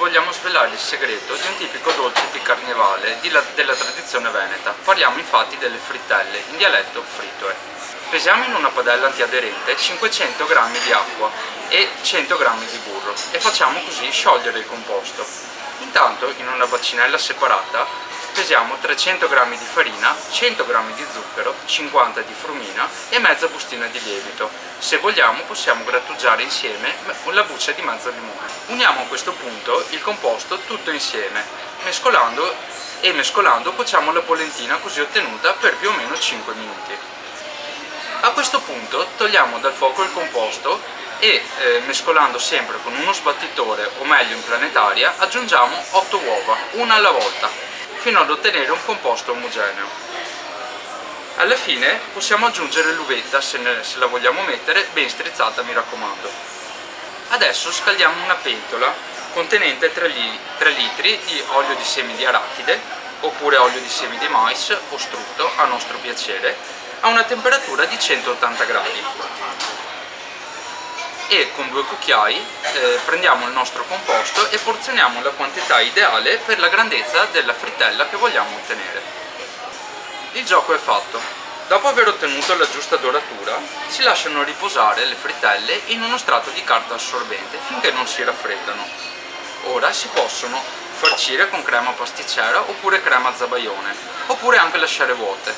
vogliamo svelare il segreto di un tipico dolce di carnevale della tradizione veneta. Parliamo infatti delle frittelle, in dialetto fritoe. Pesiamo in una padella antiaderente 500 g di acqua e 100 g di burro e facciamo così sciogliere il composto. Intanto in una bacinella separata pesiamo 300 g di farina, 100 g di zucchero, 50 di frumina e mezza bustina di lievito. Se vogliamo possiamo grattugiare insieme la buccia di mezzo limone. Uniamo a questo punto il composto tutto insieme, mescolando cuociamo la pollentina così ottenuta per più o meno 5 minuti. A questo punto togliamo dal fuoco il composto e mescolando sempre con uno sbattitore o meglio in planetaria aggiungiamo 8 uova, una alla volta, fino ad ottenere un composto omogeneo. Alla fine possiamo aggiungere l'uvetta se la vogliamo mettere, ben strizzata mi raccomando. Adesso scaldiamo una pentola contenente 3 litri di olio di semi di arachide oppure olio di semi di mais o strutto a nostro piacere a una temperatura di 180 gradi. E con 2 cucchiai prendiamo il nostro composto e porzioniamo la quantità ideale per la grandezza della frittella che vogliamo ottenere. Il gioco è fatto. Dopo aver ottenuto la giusta doratura, si lasciano riposare le frittelle in uno strato di carta assorbente finché non si raffreddano. Ora si possono farcire con crema pasticcera oppure crema zabaione, oppure anche lasciare vuote.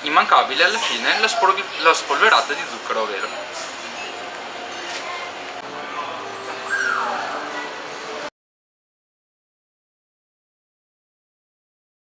Immancabile alla fine la spolverata di zucchero a velo.